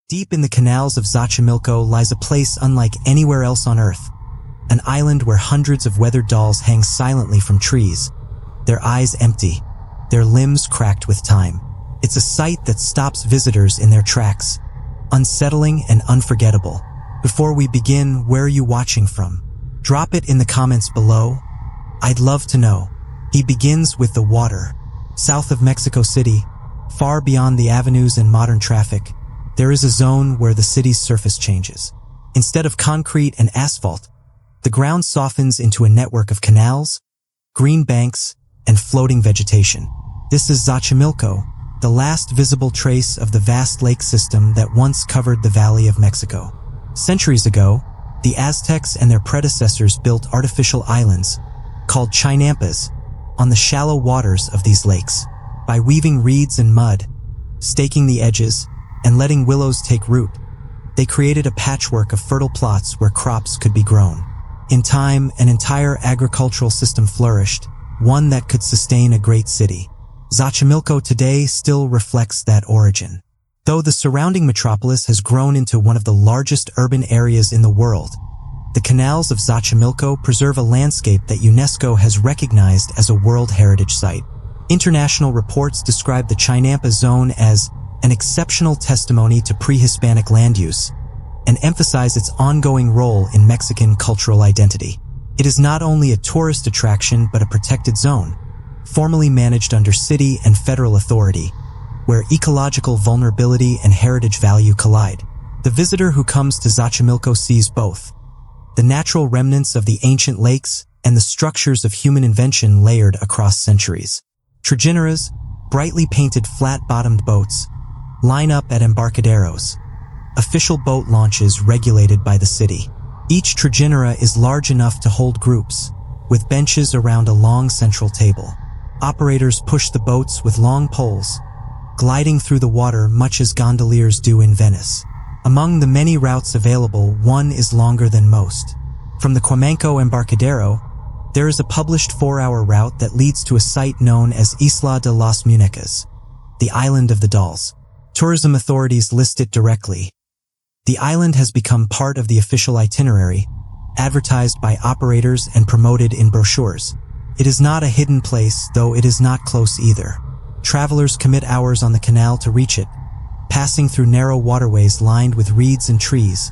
Deep in the canals of Xochimilco lies a place unlike anywhere else on Earth. An island where hundreds of weathered dolls hang silently from trees, their eyes empty, their limbs cracked with time. It's a sight that stops visitors in their tracks, unsettling and unforgettable. Before we begin, where are you watching from? Drop it in the comments below. I'd love to know. He begins with the water. South of Mexico City, far beyond the avenues and modern traffic, there is a zone where the city's surface changes. Instead of concrete and asphalt, the ground softens into a network of canals, green banks, and floating vegetation. This is Xochimilco, the last visible trace of the vast lake system that once covered the Valley of Mexico. Centuries ago, the Aztecs and their predecessors built artificial islands, called chinampas, on the shallow waters of these lakes. By weaving reeds and mud, staking the edges, and letting willows take root, they created a patchwork of fertile plots where crops could be grown. In time, an entire agricultural system flourished, one that could sustain a great city. Xochimilco today still reflects that origin. Though the surrounding metropolis has grown into one of the largest urban areas in the world, the canals of Xochimilco preserve a landscape that UNESCO has recognized as a World Heritage Site. International reports describe the Chinampa Zone as an exceptional testimony to pre-Hispanic land use and emphasize its ongoing role in Mexican cultural identity. It is not only a tourist attraction but a protected zone, formally managed under city and federal authority, where ecological vulnerability and heritage value collide. The visitor who comes to Xochimilco sees both the natural remnants of the ancient lakes and the structures of human invention layered across centuries. Trajineras, brightly painted flat-bottomed boats, line up at embarcaderos, official boat launches regulated by the city. Each trajinera is large enough to hold groups, with benches around a long central table. Operators push the boats with long poles, gliding through the water much as gondoliers do in Venice. Among the many routes available, one is longer than most. From the Cuamanco Embarcadero, there is a published 4-hour route that leads to a site known as Isla de las Muñecas, the Island of the Dolls. Tourism authorities list it directly. The island has become part of the official itinerary, advertised by operators and promoted in brochures. It is not a hidden place, though it is not close either. Travelers commit hours on the canal to reach it, passing through narrow waterways lined with reeds and trees,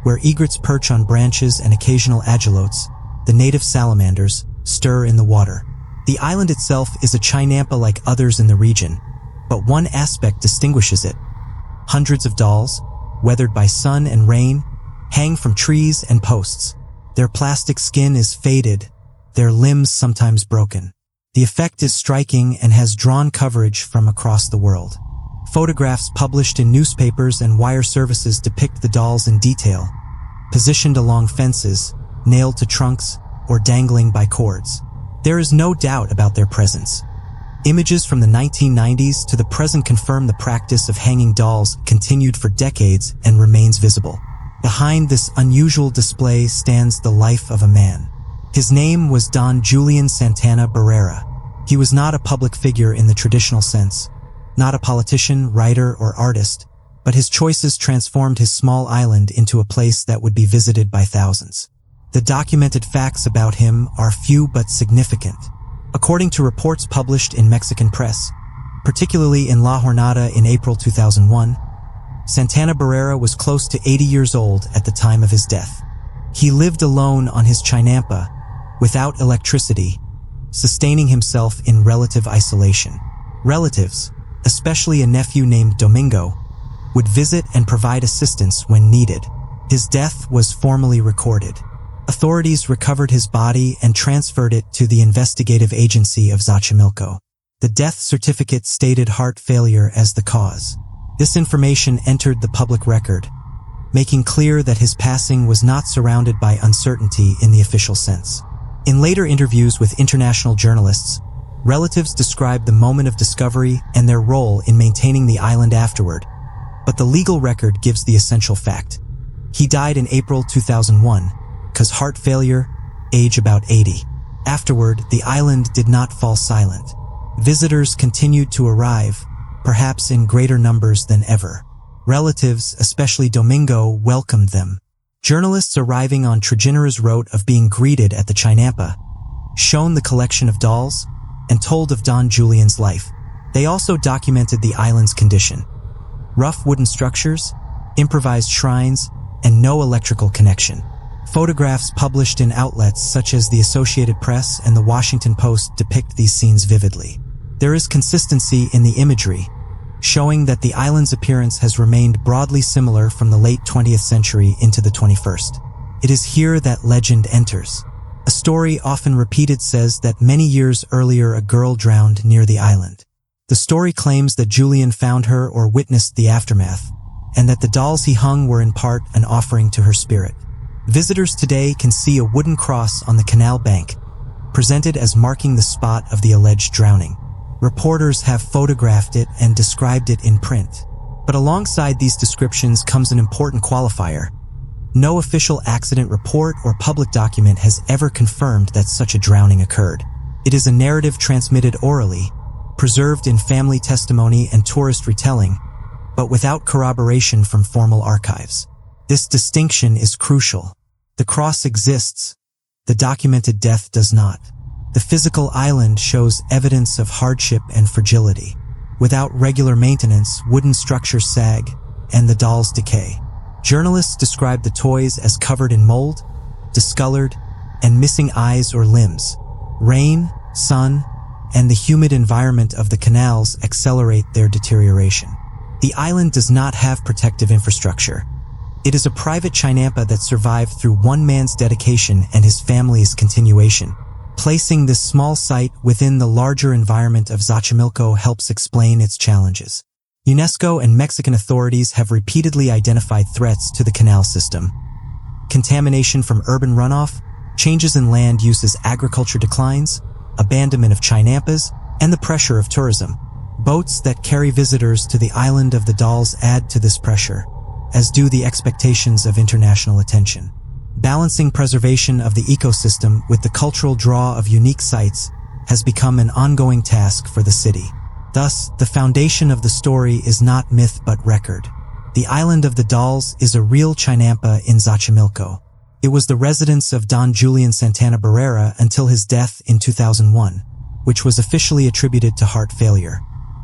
where egrets perch on branches and occasional agelotes, the native salamanders, stir in the water. The island itself is a chinampa like others in the region, but one aspect distinguishes it. Hundreds of dolls, weathered by sun and rain, hang from trees and posts. Their plastic skin is faded, their limbs sometimes broken. The effect is striking and has drawn coverage from across the world. Photographs published in newspapers and wire services depict the dolls in detail, positioned along fences, nailed to trunks, or dangling by cords. There is no doubt about their presence. Images from the 1990s to the present confirm the practice of hanging dolls continued for decades and remains visible. Behind this unusual display stands the life of a man. His name was Don Julián Santana Barrera. He was not a public figure in the traditional sense, not a politician, writer, or artist, but his choices transformed his small island into a place that would be visited by thousands. The documented facts about him are few but significant. According to reports published in Mexican press, particularly in La Jornada in April 2001, Santana Barrera was close to 80 years old at the time of his death. He lived alone on his chinampa, without electricity, sustaining himself in relative isolation. Relatives, especially a nephew named Domingo, would visit and provide assistance when needed. His death was formally recorded. Authorities recovered his body and transferred it to the investigative agency of Xochimilco. The death certificate stated heart failure as the cause. This information entered the public record, making clear that his passing was not surrounded by uncertainty in the official sense. In later interviews with international journalists, relatives described the moment of discovery and their role in maintaining the island afterward, but the legal record gives the essential fact. He died in April 2001, cause heart failure, age about 80. Afterward, the island did not fall silent. Visitors continued to arrive, perhaps in greater numbers than ever. Relatives, especially Domingo, welcomed them. Journalists arriving on Trajineras wrote of being greeted at the chinampa, shown the collection of dolls, and told of Don Julian's life. They also documented the island's condition. Rough wooden structures, improvised shrines, and no electrical connection. Photographs published in outlets such as the Associated Press and the Washington Post depict these scenes vividly. There is consistency in the imagery, showing that the island's appearance has remained broadly similar from the late 20th century into the 21st. It is here that legend enters. A story often repeated says that many years earlier a girl drowned near the island. The story claims that Julián found her or witnessed the aftermath, and that the dolls he hung were in part an offering to her spirit. Visitors today can see a wooden cross on the canal bank, presented as marking the spot of the alleged drowning. Reporters have photographed it and described it in print. But alongside these descriptions comes an important qualifier. No official accident report or public document has ever confirmed that such a drowning occurred. It is a narrative transmitted orally, preserved in family testimony and tourist retelling, but without corroboration from formal archives. This distinction is crucial. The cross exists. The documented death does not. The physical island shows evidence of hardship and fragility. Without regular maintenance, wooden structures sag, and the dolls decay. Journalists describe the toys as covered in mold, discolored, and missing eyes or limbs. Rain, sun, and the humid environment of the canals accelerate their deterioration. The island does not have protective infrastructure. It is a private chinampa that survived through one man's dedication and his family's continuation. Placing this small site within the larger environment of Xochimilco helps explain its challenges. UNESCO and Mexican authorities have repeatedly identified threats to the canal system. Contamination from urban runoff, changes in land use as agriculture declines, abandonment of chinampas, and the pressure of tourism. Boats that carry visitors to the island of the dolls add to this pressure, as do the expectations of international attention. Balancing preservation of the ecosystem with the cultural draw of unique sites has become an ongoing task for the city. Thus, the foundation of the story is not myth but record. The island of the dolls is a real chinampa in Xochimilco. It was the residence of Don Julián Santana Barrera until his death in 2001, which was officially attributed to heart failure.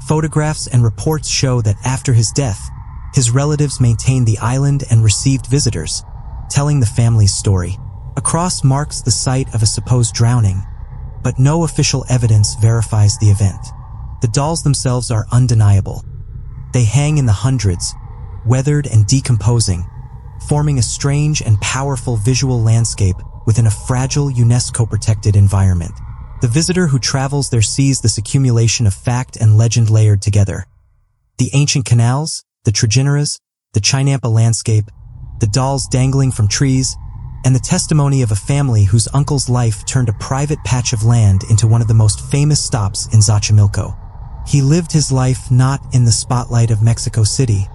Photographs and reports show that after his death, his relatives maintained the island and received visitors, telling the family's story. A cross marks the site of a supposed drowning, but no official evidence verifies the event. The dolls themselves are undeniable. They hang in the hundreds, weathered and decomposing, forming a strange and powerful visual landscape within a fragile UNESCO-protected environment. The visitor who travels there sees this accumulation of fact and legend layered together. The ancient canals, the Trajineras, the chinampa landscape, the dolls dangling from trees, and the testimony of a family whose uncle's life turned a private patch of land into one of the most famous stops in Xochimilco. He lived his life not in the spotlight of Mexico City,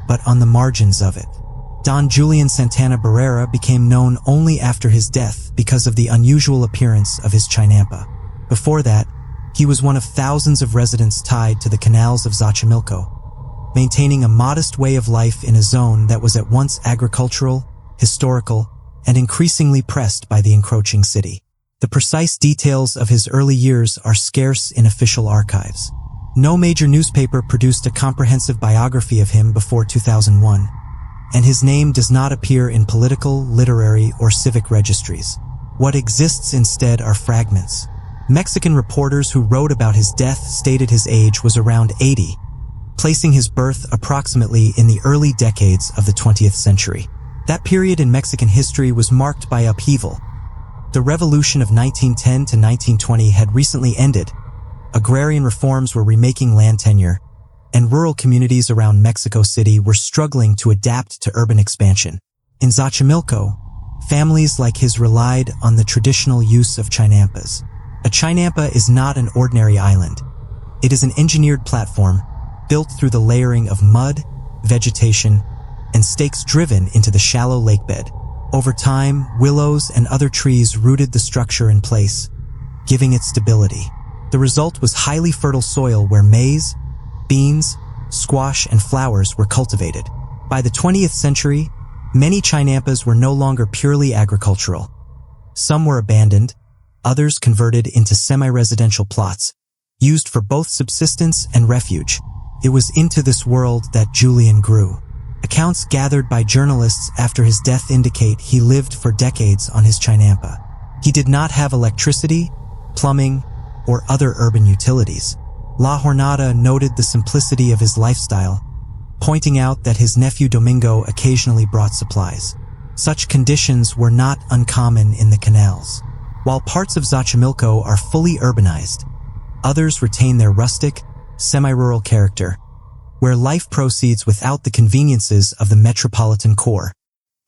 but on the margins of it. Don Julián Santana Barrera became known only after his death because of the unusual appearance of his chinampa. Before that, he was one of thousands of residents tied to the canals of Xochimilco, maintaining a modest way of life in a zone that was at once agricultural, historical, and increasingly pressed by the encroaching city. The precise details of his early years are scarce in official archives. No major newspaper produced a comprehensive biography of him before 2001, and his name does not appear in political, literary, or civic registries. What exists instead are fragments. Mexican reporters who wrote about his death stated his age was around 80, placing his birth approximately in the early decades of the 20th century. That period in Mexican history was marked by upheaval. The revolution of 1910 to 1920 had recently ended. Agrarian reforms were remaking land tenure, and rural communities around Mexico City were struggling to adapt to urban expansion. In Xochimilco, families like his relied on the traditional use of chinampas. A chinampa is not an ordinary island. It is an engineered platform built through the layering of mud, vegetation, and stakes driven into the shallow lakebed. Over time, willows and other trees rooted the structure in place, giving it stability. The result was highly fertile soil where maize, beans, squash, and flowers were cultivated. By the 20th century, many chinampas were no longer purely agricultural. Some were abandoned, others converted into semi-residential plots, used for both subsistence and refuge. It was into this world that Julián grew. Accounts gathered by journalists after his death indicate he lived for decades on his chinampa. He did not have electricity, plumbing, or other urban utilities. La Jornada noted the simplicity of his lifestyle, pointing out that his nephew Domingo occasionally brought supplies. Such conditions were not uncommon in the canals. While parts of Xochimilco are fully urbanized, others retain their rustic, semi-rural character, where life proceeds without the conveniences of the metropolitan core.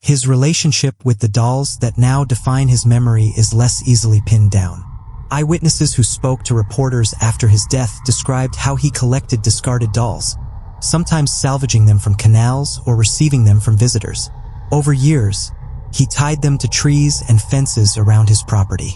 His relationship with the dolls that now define his memory is less easily pinned down. Eyewitnesses who spoke to reporters after his death described how he collected discarded dolls, sometimes salvaging them from canals or receiving them from visitors. Over years, he tied them to trees and fences around his property.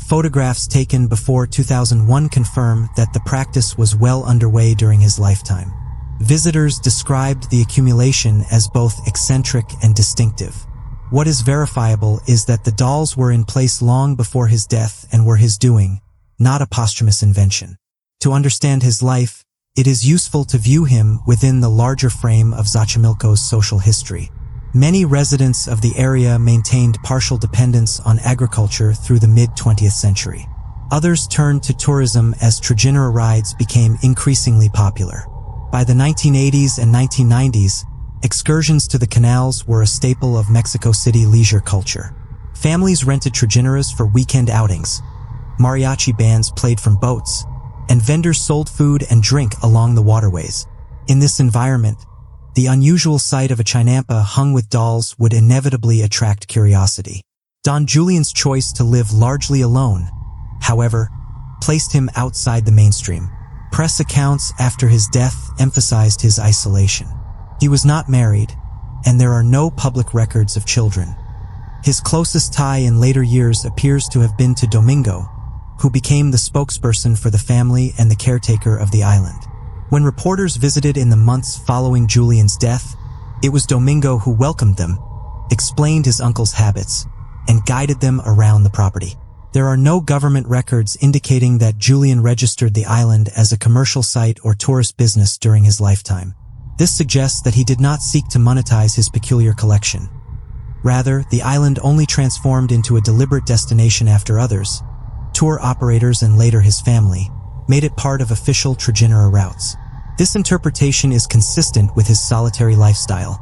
Photographs taken before 2001 confirm that the practice was well underway during his lifetime. Visitors described the accumulation as both eccentric and distinctive. What is verifiable is that the dolls were in place long before his death and were his doing, not a posthumous invention. To understand his life, it is useful to view him within the larger frame of Xochimilco's social history. Many residents of the area maintained partial dependence on agriculture through the mid-20th century. Others turned to tourism as trajinera rides became increasingly popular. By the 1980s and 1990s, excursions to the canals were a staple of Mexico City leisure culture. Families rented trajineras for weekend outings, mariachi bands played from boats, and vendors sold food and drink along the waterways. In this environment, the unusual sight of a chinampa hung with dolls would inevitably attract curiosity. Don Julián's choice to live largely alone, however, placed him outside the mainstream. Press accounts after his death emphasized his isolation. He was not married, and there are no public records of children. His closest tie in later years appears to have been to Domingo, who became the spokesperson for the family and the caretaker of the island. When reporters visited in the months following Julián's death, it was Domingo who welcomed them, explained his uncle's habits, and guided them around the property. There are no government records indicating that Julián registered the island as a commercial site or tourist business during his lifetime. This suggests that he did not seek to monetize his peculiar collection. Rather, the island only transformed into a deliberate destination after others, tour operators and later his family, made it part of official trajinera routes. This interpretation is consistent with his solitary lifestyle.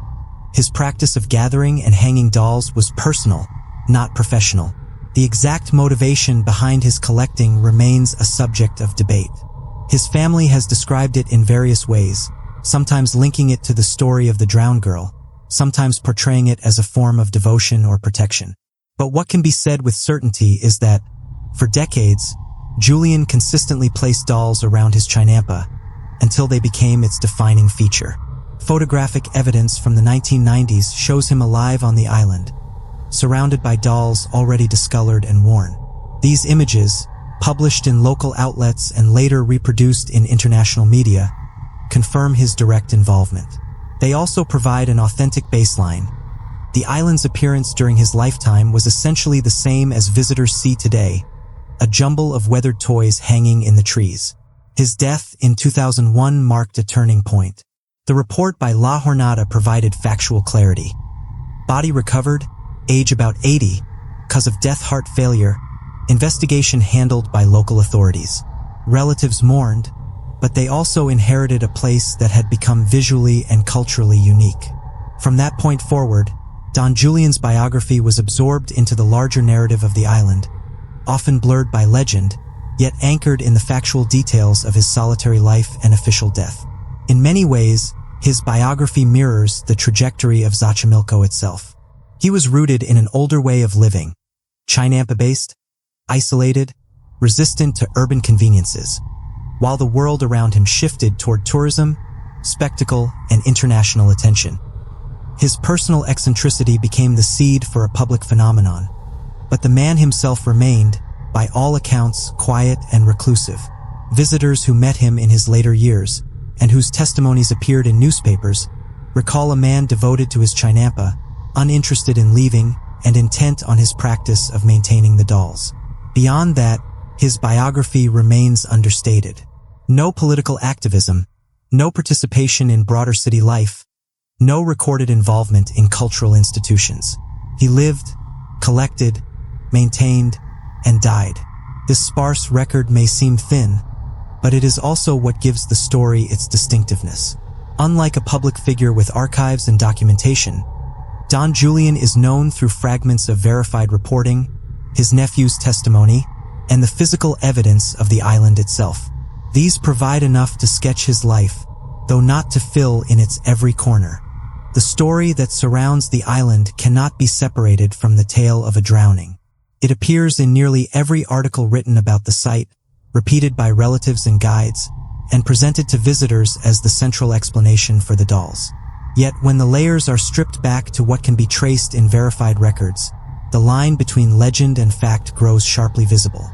His practice of gathering and hanging dolls was personal, not professional. The exact motivation behind his collecting remains a subject of debate. His family has described it in various ways, sometimes linking it to the story of the drowned girl, sometimes portraying it as a form of devotion or protection. But what can be said with certainty is that, for decades, Julián consistently placed dolls around his chinampa until they became its defining feature. Photographic evidence from the 1990s shows him alive on the island, surrounded by dolls already discolored and worn. These images, published in local outlets and later reproduced in international media, confirm his direct involvement. They also provide an authentic baseline. The island's appearance during his lifetime was essentially the same as visitors see today, a jumble of weathered toys hanging in the trees. His death in 2001 marked a turning point. The report by La Jornada provided factual clarity. Body recovered, age about 80, cause of death heart failure, investigation handled by local authorities. Relatives mourned, but they also inherited a place that had become visually and culturally unique. From that point forward, Don Julián's biography was absorbed into the larger narrative of the island, often blurred by legend, yet anchored in the factual details of his solitary life and official death. In many ways, his biography mirrors the trajectory of Xochimilco itself. He was rooted in an older way of living, chinampa-based, isolated, resistant to urban conveniences, while the world around him shifted toward tourism, spectacle, and international attention. His personal eccentricity became the seed for a public phenomenon, but the man himself remained, by all accounts, quiet and reclusive. Visitors who met him in his later years, and whose testimonies appeared in newspapers, recall a man devoted to his chinampa, uninterested in leaving and intent on his practice of maintaining the dolls. Beyond that, his biography remains understated. No political activism, no participation in broader city life, no recorded involvement in cultural institutions. He lived, collected, maintained, and died. This sparse record may seem thin, but it is also what gives the story its distinctiveness. Unlike a public figure with archives and documentation, Don Julián is known through fragments of verified reporting, his nephew's testimony, and the physical evidence of the island itself. These provide enough to sketch his life, though not to fill in its every corner. The story that surrounds the island cannot be separated from the tale of a drowning. It appears in nearly every article written about the site, repeated by relatives and guides, and presented to visitors as the central explanation for the dolls. Yet when the layers are stripped back to what can be traced in verified records, the line between legend and fact grows sharply visible.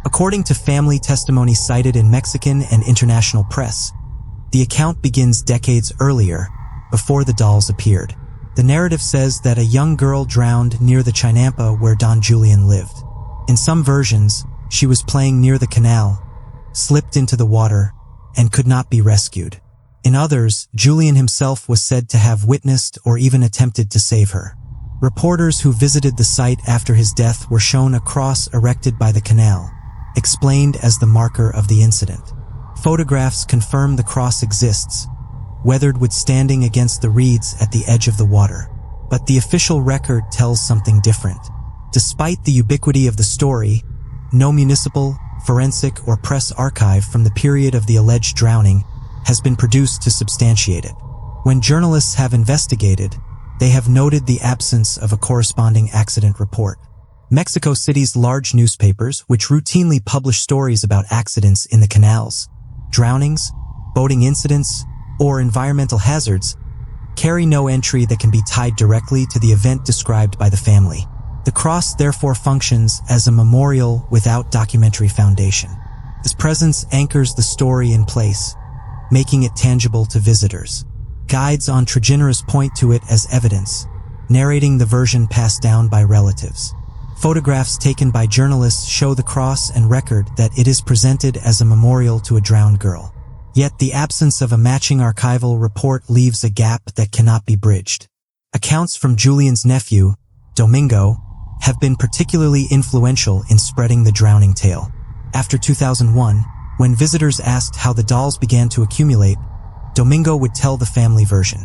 According to family testimony cited in Mexican and international press, the account begins decades earlier, before the dolls appeared. The narrative says that a young girl drowned near the chinampa where Don Julián lived. In some versions, she was playing near the canal, slipped into the water, and could not be rescued. In others, Julián himself was said to have witnessed or even attempted to save her. Reporters who visited the site after his death were shown a cross erected by the canal, explained as the marker of the incident. Photographs confirm the cross exists, weathered withstanding against the reeds at the edge of the water. But the official record tells something different. Despite the ubiquity of the story, no municipal, forensic, or press archive from the period of the alleged drowning has been produced to substantiate it. When journalists have investigated, they have noted the absence of a corresponding accident report. Mexico City's large newspapers, which routinely publish stories about accidents in the canals, drownings, boating incidents, or environmental hazards, carry no entry that can be tied directly to the event described by the family. The cross therefore functions as a memorial without documentary foundation. Its presence anchors the story in place, making it tangible to visitors. Guides on Trajineras point to it as evidence, narrating the version passed down by relatives. Photographs taken by journalists show the cross and record that it is presented as a memorial to a drowned girl. Yet the absence of a matching archival report leaves a gap that cannot be bridged. Accounts from Julián's nephew, Domingo, have been particularly influential in spreading the drowning tale. After 2001, when visitors asked how the dolls began to accumulate, Domingo would tell the family version,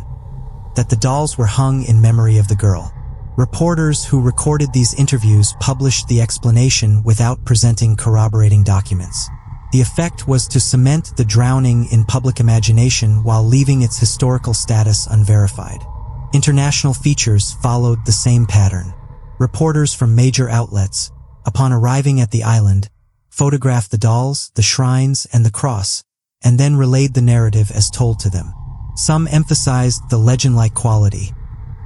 that the dolls were hung in memory of the girl. Reporters who recorded these interviews published the explanation without presenting corroborating documents. The effect was to cement the drowning in public imagination while leaving its historical status unverified. International features followed the same pattern. Reporters from major outlets, upon arriving at the island, photographed the dolls, the shrines, and the cross, and then relayed the narrative as told to them. Some emphasized the legend-like quality,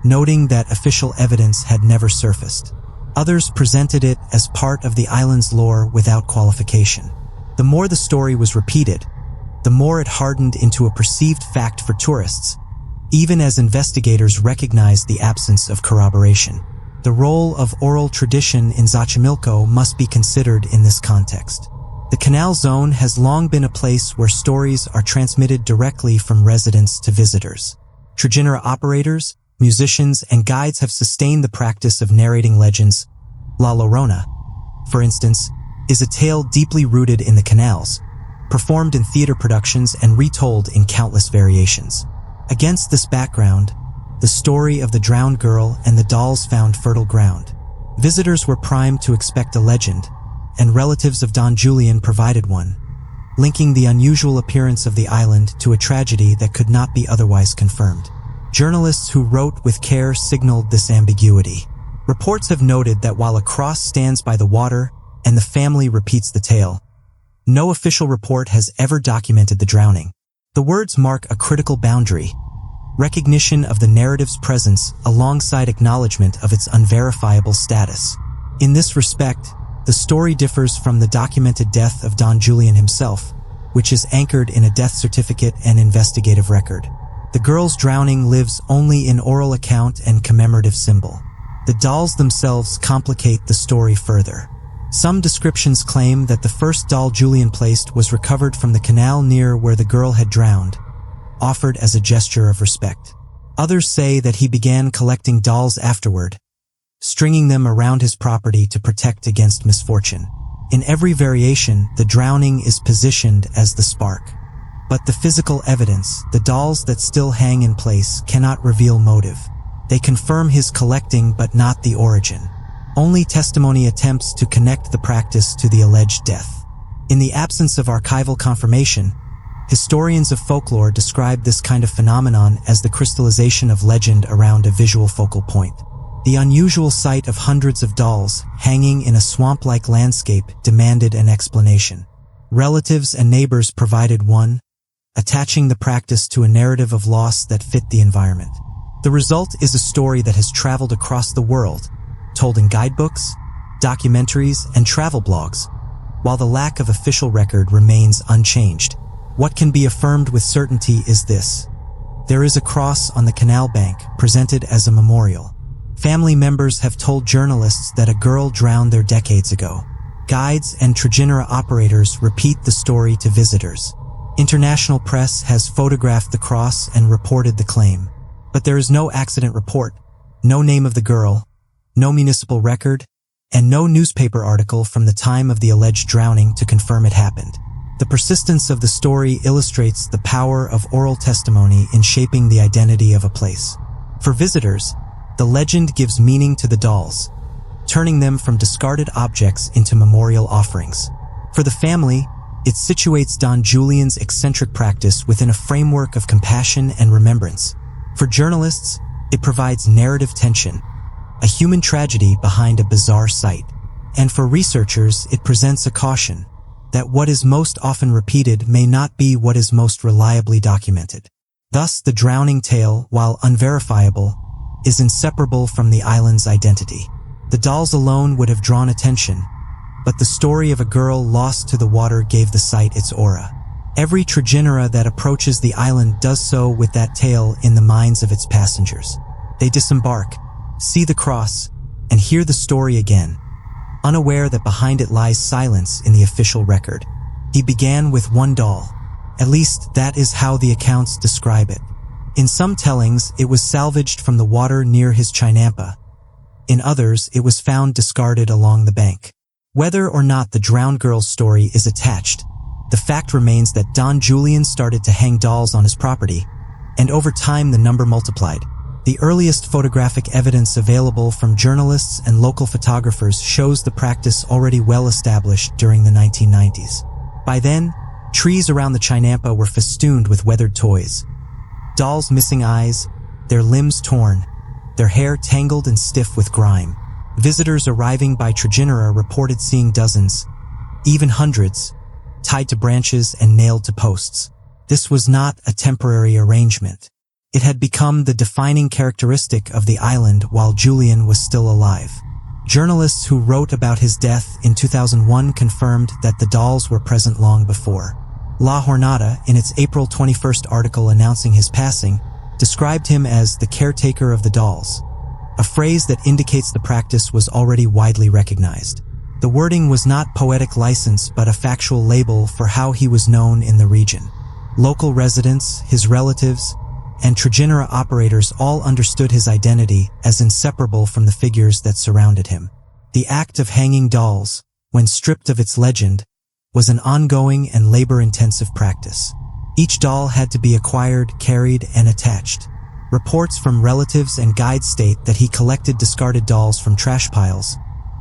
noting that official evidence had never surfaced. Others presented it as part of the island's lore without qualification. The more the story was repeated, the more it hardened into a perceived fact for tourists, even as investigators recognized the absence of corroboration. The role of oral tradition in Xochimilco must be considered in this context. The canal zone has long been a place where stories are transmitted directly from residents to visitors. Trajinera operators, musicians, and guides have sustained the practice of narrating legends. La Llorona, for instance, is a tale deeply rooted in the canals, performed in theater productions and retold in countless variations. Against this background, the story of the drowned girl and the dolls found fertile ground. Visitors were primed to expect a legend, and relatives of Don Julián provided one, linking the unusual appearance of the island to a tragedy that could not be otherwise confirmed. Journalists who wrote with care signaled this ambiguity. Reports have noted that while a cross stands by the water and the family repeats the tale, no official report has ever documented the drowning. The words mark a critical boundary, recognition of the narrative's presence alongside acknowledgement of its unverifiable status. In this respect, the story differs from the documented death of Don Julián himself, which is anchored in a death certificate and investigative record. The girl's drowning lives only in oral account and commemorative symbol. The dolls themselves complicate the story further. Some descriptions claim that the first doll Julián placed was recovered from the canal near where the girl had drowned, offered as a gesture of respect. Others say that he began collecting dolls afterward, stringing them around his property to protect against misfortune. In every variation, the drowning is positioned as the spark. But the physical evidence, the dolls that still hang in place, cannot reveal motive. They confirm his collecting but not the origin. Only testimony attempts to connect the practice to the alleged death. In the absence of archival confirmation, historians of folklore describe this kind of phenomenon as the crystallization of legend around a visual focal point. The unusual sight of hundreds of dolls hanging in a swamp-like landscape demanded an explanation. Relatives and neighbors provided one, attaching the practice to a narrative of loss that fit the environment. The result is a story that has traveled across the world, told in guidebooks, documentaries, and travel blogs, while the lack of official record remains unchanged. What can be affirmed with certainty is this: there is a cross on the canal bank, presented as a memorial. Family members have told journalists that a girl drowned there decades ago. Guides and trigenera operators repeat the story to visitors. International press has photographed the cross and reported the claim. But there is no accident report, no name of the girl, no municipal record, and no newspaper article from the time of the alleged drowning to confirm it happened. The persistence of the story illustrates the power of oral testimony in shaping the identity of a place. For visitors, the legend gives meaning to the dolls, turning them from discarded objects into memorial offerings. For the family, it situates Don Julián's eccentric practice within a framework of compassion and remembrance. For journalists, it provides narrative tension, a human tragedy behind a bizarre sight. And for researchers, it presents a caution that what is most often repeated may not be what is most reliably documented. Thus, the drowning tale, while unverifiable, is inseparable from the island's identity. The dolls alone would have drawn attention, but the story of a girl lost to the water gave the site its aura. Every trigenera that approaches the island does so with that tale in the minds of its passengers. They disembark, see the cross, and hear the story again, unaware that behind it lies silence in the official record. He began with one doll. At least that is how the accounts describe it. In some tellings, it was salvaged from the water near his chinampa. In others, it was found discarded along the bank. Whether or not the drowned girl's story is attached, the fact remains that Don Julián started to hang dolls on his property, and over time the number multiplied. The earliest photographic evidence available from journalists and local photographers shows the practice already well established during the 1990s. By then, trees around the chinampa were festooned with weathered toys. Dolls missing eyes, their limbs torn, their hair tangled and stiff with grime. Visitors arriving by trigenera reported seeing dozens, even hundreds, tied to branches and nailed to posts. This was not a temporary arrangement. It had become the defining characteristic of the island while Julián was still alive. Journalists who wrote about his death in 2001 confirmed that the dolls were present long before. La Jornada, in its April 21st article announcing his passing, described him as the caretaker of the dolls, a phrase that indicates the practice was already widely recognized. The wording was not poetic license but a factual label for how he was known in the region. Local residents, his relatives, and trigenera operators all understood his identity as inseparable from the figures that surrounded him. The act of hanging dolls, when stripped of its legend, was an ongoing and labor-intensive practice. Each doll had to be acquired, carried, and attached. Reports from relatives and guides state that he collected discarded dolls from trash piles,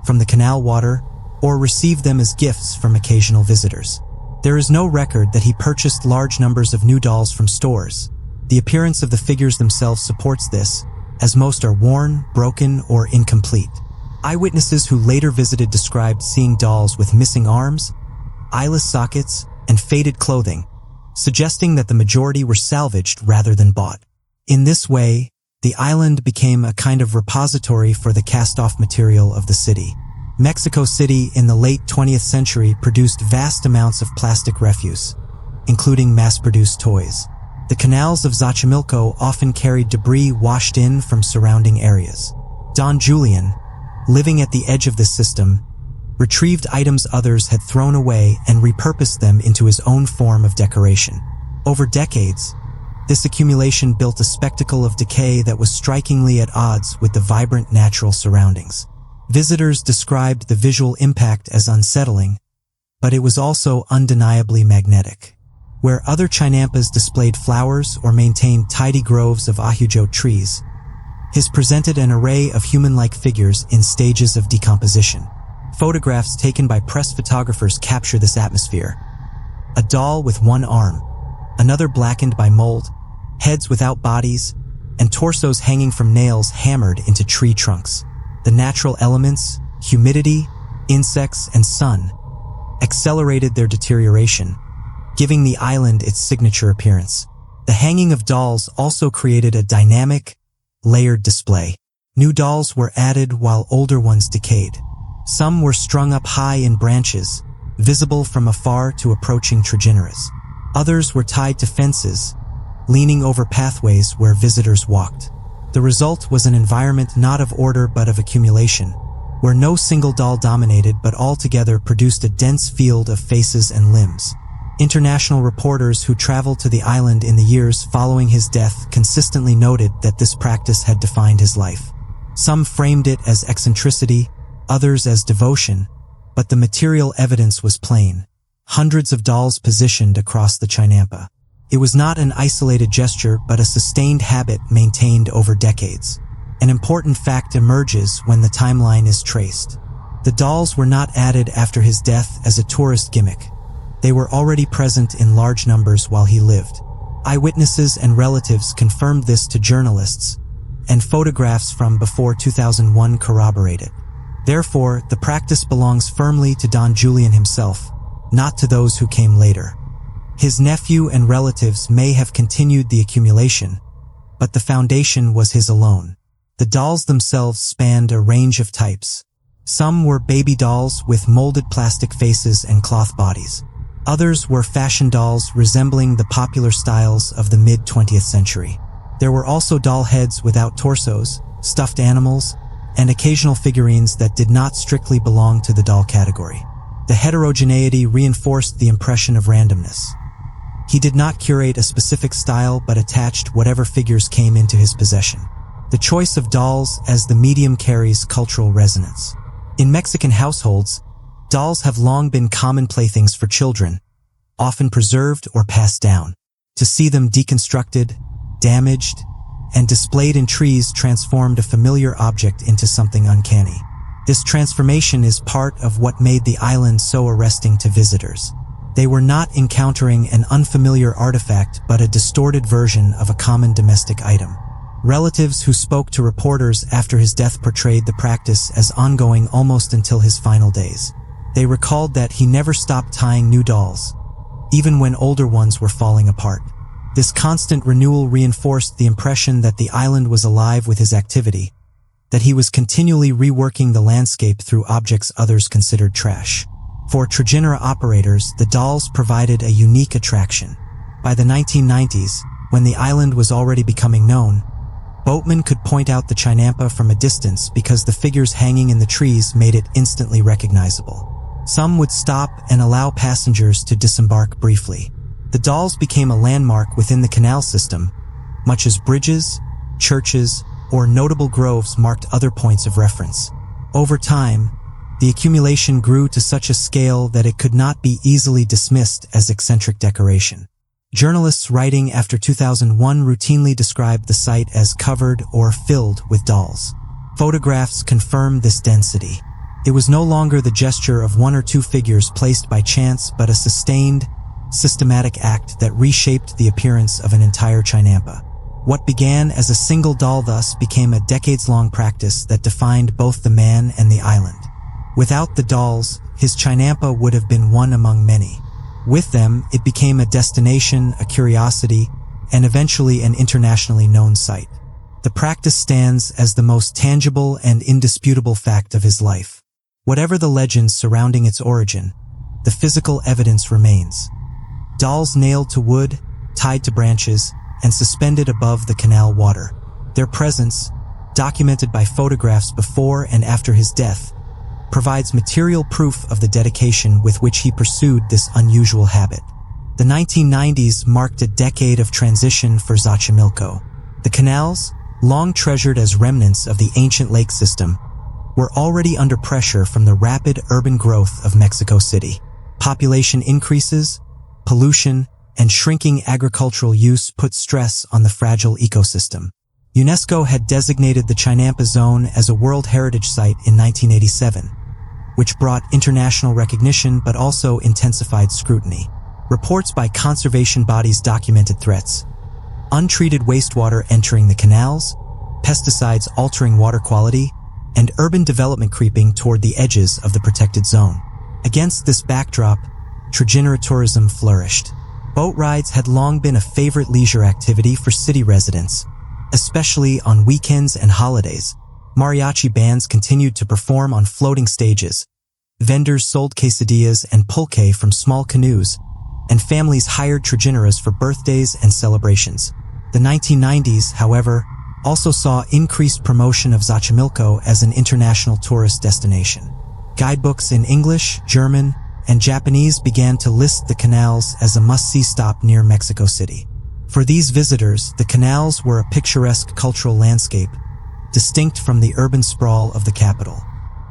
from the canal water, or received them as gifts from occasional visitors. There is no record that he purchased large numbers of new dolls from stores. The appearance of the figures themselves supports this, as most are worn, broken, or incomplete. Eyewitnesses who later visited described seeing dolls with missing arms, eyeless sockets, and faded clothing, suggesting that the majority were salvaged rather than bought. In this way, the island became a kind of repository for the cast-off material of the city. Mexico City in the late 20th century produced vast amounts of plastic refuse, including mass-produced toys. The canals of Xochimilco often carried debris washed in from surrounding areas. Don Julián, living at the edge of this system, retrieved items others had thrown away and repurposed them into his own form of decoration. Over decades, this accumulation built a spectacle of decay that was strikingly at odds with the vibrant natural surroundings. Visitors described the visual impact as unsettling, but it was also undeniably magnetic. Where other chinampas displayed flowers or maintained tidy groves of ahujo trees, his presented an array of human-like figures in stages of decomposition. Photographs taken by press photographers capture this atmosphere. A doll with one arm, another blackened by mold, heads without bodies, and torsos hanging from nails hammered into tree trunks. The natural elements, humidity, insects, and sun, accelerated their deterioration, giving the island its signature appearance. The hanging of dolls also created a dynamic, layered display. New dolls were added while older ones decayed. Some were strung up high in branches, visible from afar to approaching trigeneras. Others were tied to fences, leaning over pathways where visitors walked. The result was an environment not of order but of accumulation, where no single doll dominated but altogether produced a dense field of faces and limbs. International reporters who traveled to the island in the years following his death consistently noted that this practice had defined his life. Some framed it as eccentricity, others as devotion, but the material evidence was plain. Hundreds of dolls positioned across the chinampa. It was not an isolated gesture but a sustained habit maintained over decades. An important fact emerges when the timeline is traced. The dolls were not added after his death as a tourist gimmick. They were already present in large numbers while he lived. Eyewitnesses and relatives confirmed this to journalists, and photographs from before 2001 corroborate it. Therefore, the practice belongs firmly to Don Julián himself, not to those who came later. His nephew and relatives may have continued the accumulation, but the foundation was his alone. The dolls themselves spanned a range of types. Some were baby dolls with molded plastic faces and cloth bodies. Others were fashion dolls resembling the popular styles of the mid-20th century. There were also doll heads without torsos, stuffed animals, and occasional figurines that did not strictly belong to the doll category. The heterogeneity reinforced the impression of randomness. He did not curate a specific style but attached whatever figures came into his possession. The choice of dolls as the medium carries cultural resonance. In Mexican households, dolls have long been common playthings for children, often preserved or passed down. To see them deconstructed, damaged, and displayed in trees transformed a familiar object into something uncanny. This transformation is part of what made the island so arresting to visitors. They were not encountering an unfamiliar artifact but a distorted version of a common domestic item. Relatives who spoke to reporters after his death portrayed the practice as ongoing almost until his final days. They recalled that he never stopped tying new dolls, even when older ones were falling apart. This constant renewal reinforced the impression that the island was alive with his activity, that he was continually reworking the landscape through objects others considered trash. For trigenera operators, the dolls provided a unique attraction. By the 1990s, when the island was already becoming known, boatmen could point out the chinampa from a distance because the figures hanging in the trees made it instantly recognizable. Some would stop and allow passengers to disembark briefly. The dolls became a landmark within the canal system, much as bridges, churches, or notable groves marked other points of reference. Over time, the accumulation grew to such a scale that it could not be easily dismissed as eccentric decoration. Journalists writing after 2001 routinely described the site as covered or filled with dolls. Photographs confirmed this density. It was no longer the gesture of one or two figures placed by chance, but a sustained, systematic act that reshaped the appearance of an entire chinampa. What began as a single doll thus became a decades-long practice that defined both the man and the island. Without the dolls, his chinampa would have been one among many. With them, it became a destination, a curiosity, and eventually an internationally known sight. The practice stands as the most tangible and indisputable fact of his life. Whatever the legends surrounding its origin, the physical evidence remains. Dolls nailed to wood, tied to branches, and suspended above the canal water. Their presence, documented by photographs before and after his death, provides material proof of the dedication with which he pursued this unusual habit. The 1990s marked a decade of transition for Xochimilco. The canals, long treasured as remnants of the ancient lake system, were already under pressure from the rapid urban growth of Mexico City. Population increases, pollution, and shrinking agricultural use put stress on the fragile ecosystem. UNESCO had designated the Chinampa Zone as a World Heritage Site in 1987, which brought international recognition but also intensified scrutiny. Reports by conservation bodies documented threats: untreated wastewater entering the canals, pesticides altering water quality, and urban development creeping toward the edges of the protected zone. Against this backdrop, trigeneratourism flourished. Boat rides had long been a favorite leisure activity for city residents, especially on weekends and holidays. Mariachi bands continued to perform on floating stages. Vendors sold quesadillas and pulque from small canoes, and families hired trigeneras for birthdays and celebrations. The 1990s, however, also saw increased promotion of Xochimilco as an international tourist destination. Guidebooks in English, German, and Japanese began to list the canals as a must-see stop near Mexico City. For these visitors, the canals were a picturesque cultural landscape, distinct from the urban sprawl of the capital.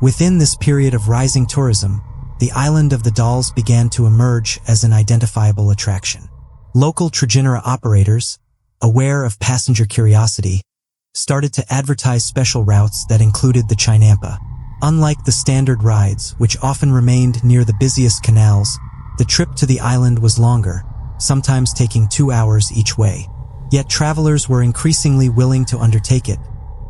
Within this period of rising tourism, the island of the Dolls began to emerge as an identifiable attraction. Local trigenera operators, aware of passenger curiosity, started to advertise special routes that included the Chinampa. Unlike the standard rides, which often remained near the busiest canals, the trip to the island was longer, sometimes taking 2 hours each way. Yet travelers were increasingly willing to undertake it,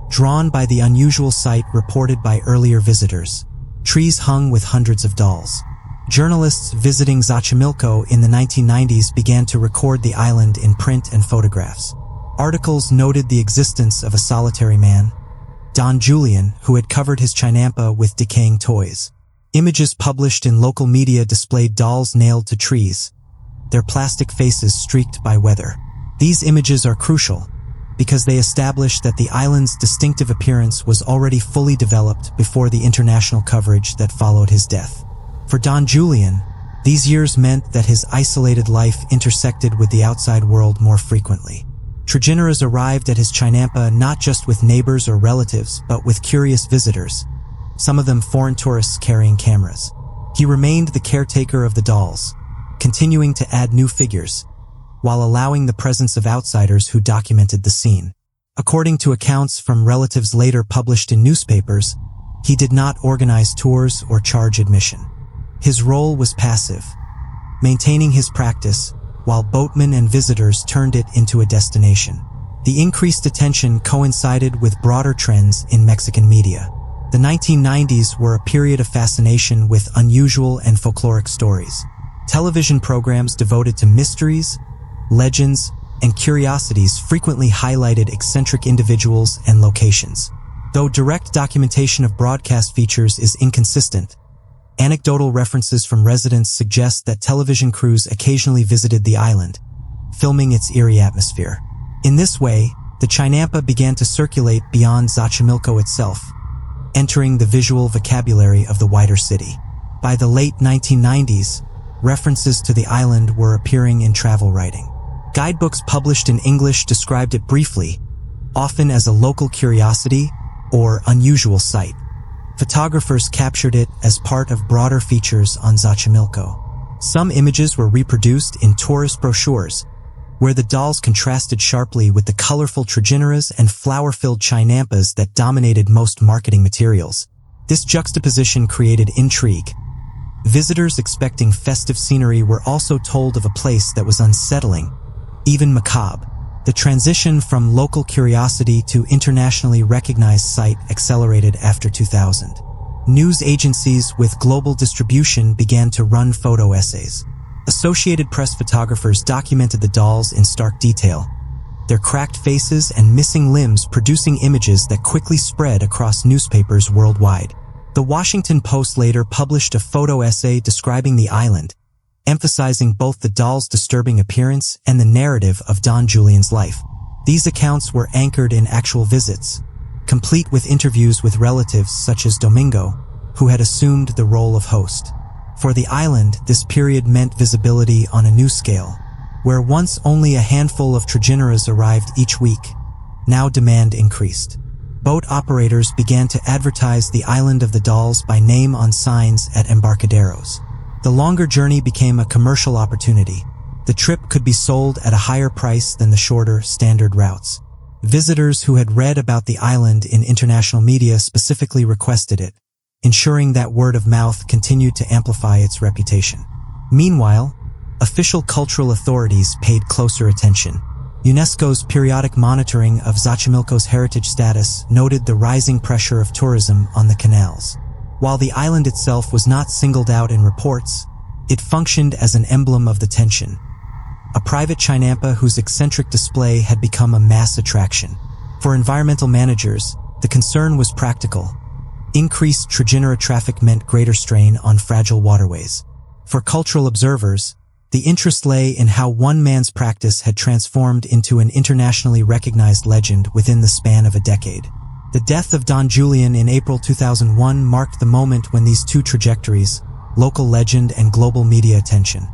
drawn by the unusual sight reported by earlier visitors: trees hung with hundreds of dolls. Journalists visiting Xochimilco in the 1990s began to record the island in print and photographs. Articles noted the existence of a solitary man, Don Julián, who had covered his Chinampa with decaying toys. Images published in local media displayed dolls nailed to trees, their plastic faces streaked by weather. These images are crucial because they establish that the island's distinctive appearance was already fully developed before the international coverage that followed his death. For Don Julián, these years meant that his isolated life intersected with the outside world more frequently. Trigeneras arrived at his Chinampa not just with neighbors or relatives, but with curious visitors, some of them foreign tourists carrying cameras. He remained the caretaker of the dolls, continuing to add new figures, while allowing the presence of outsiders who documented the scene. According to accounts from relatives later published in newspapers, he did not organize tours or charge admission. His role was passive, maintaining his practice, while boatmen and visitors turned it into a destination. The increased attention coincided with broader trends in Mexican media. The 1990s were a period of fascination with unusual and folkloric stories. Television programs devoted to mysteries, legends, and curiosities frequently highlighted eccentric individuals and locations. Though direct documentation of broadcast features is inconsistent, anecdotal references from residents suggest that television crews occasionally visited the island, filming its eerie atmosphere. In this way, the Chinampa began to circulate beyond Xochimilco itself, entering the visual vocabulary of the wider city. By the late 1990s, references to the island were appearing in travel writing. Guidebooks published in English described it briefly, often as a local curiosity or unusual sight. Photographers captured it as part of broader features on Xochimilco. Some images were reproduced in tourist brochures, where the dolls contrasted sharply with the colorful trigeneras and flower-filled Chinampas that dominated most marketing materials. This juxtaposition created intrigue. Visitors expecting festive scenery were also told of a place that was unsettling, even macabre. The transition from local curiosity to internationally recognized sight accelerated after 2000. News agencies with global distribution began to run photo essays. Associated Press photographers documented the dolls in stark detail, their cracked faces and missing limbs producing images that quickly spread across newspapers worldwide. The Washington Post later published a photo essay describing the island, emphasizing both the doll's disturbing appearance and the narrative of Don Julián's life. These accounts were anchored in actual visits, complete with interviews with relatives such as Domingo, who had assumed the role of host. For the island, this period meant visibility on a new scale. Where once only a handful of trajineras arrived each week, now demand increased. Boat operators began to advertise the island of the dolls by name on signs at embarcaderos. The longer journey became a commercial opportunity. The trip could be sold at a higher price than the shorter, standard routes. Visitors who had read about the island in international media specifically requested it, ensuring that word of mouth continued to amplify its reputation. Meanwhile, official cultural authorities paid closer attention. UNESCO's periodic monitoring of Xochimilco's heritage status noted the rising pressure of tourism on the canals. While the island itself was not singled out in reports, it functioned as an emblem of the tension. A private chinampa whose eccentric display had become a mass attraction. For environmental managers, the concern was practical. Increased trajinera traffic meant greater strain on fragile waterways. For cultural observers, the interest lay in how one man's practice had transformed into an internationally recognized legend within the span of a decade. The death of Don Julián in April 2001 marked the moment when these two trajectories, local legend and global media attention,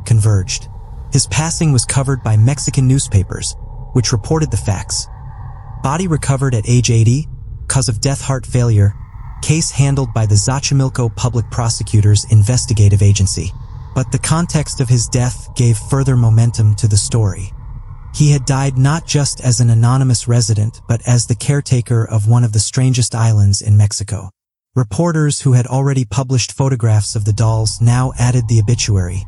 converged. His passing was covered by Mexican newspapers, which reported the facts. Body recovered at age 80, cause of death heart failure, case handled by the Xochimilco Public Prosecutor's investigative agency. But the context of his death gave further momentum to the story. He had died not just as an anonymous resident, but as the caretaker of one of the strangest islands in Mexico. Reporters who had already published photographs of the dolls now added the obituary,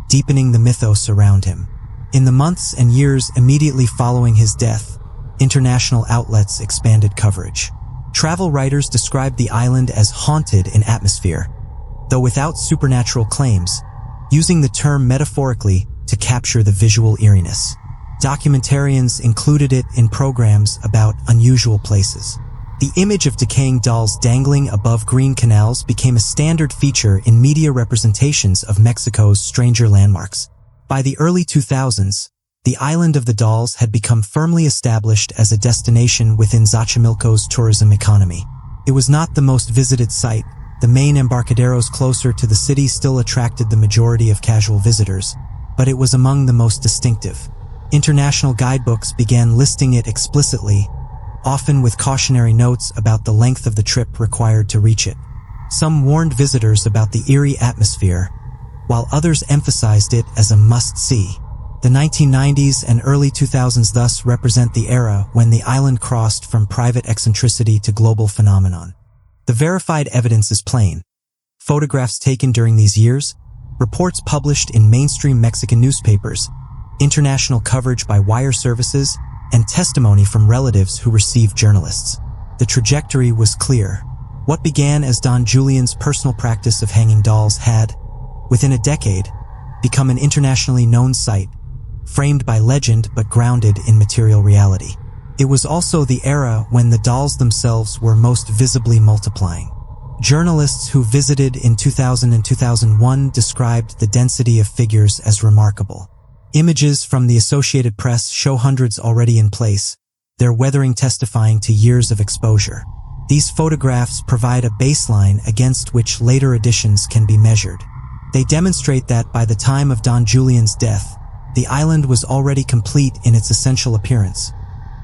deepening the mythos around him. In the months and years immediately following his death, international outlets expanded coverage. Travel writers described the island as haunted in atmosphere, though without supernatural claims, using the term metaphorically to capture the visual eeriness. Documentarians included it in programs about unusual places. The image of decaying dolls dangling above green canals became a standard feature in media representations of Mexico's stranger landmarks. By the early 2000s, the island of the dolls had become firmly established as a destination within Xochimilco's tourism economy. It was not the most visited site. The main embarcaderos closer to the city still attracted the majority of casual visitors, but it was among the most distinctive. International guidebooks began listing it explicitly, often with cautionary notes about the length of the trip required to reach it. Some warned visitors about the eerie atmosphere, while others emphasized it as a must-see. The 1990s and early 2000s thus represent the era when the island crossed from private eccentricity to global phenomenon. The verified evidence is plain. Photographs taken during these years, reports published in mainstream Mexican newspapers, international coverage by wire services, and testimony from relatives who received journalists. The trajectory was clear. What began as Don Julián's personal practice of hanging dolls had, within a decade, become an internationally known site, framed by legend but grounded in material reality. It was also the era when the dolls themselves were most visibly multiplying. Journalists who visited in 2000 and 2001 described the density of figures as remarkable. Images from the Associated Press show hundreds already in place, their weathering testifying to years of exposure. These photographs provide a baseline against which later editions can be measured. They demonstrate that by the time of Don Julián's death, the island was already complete in its essential appearance,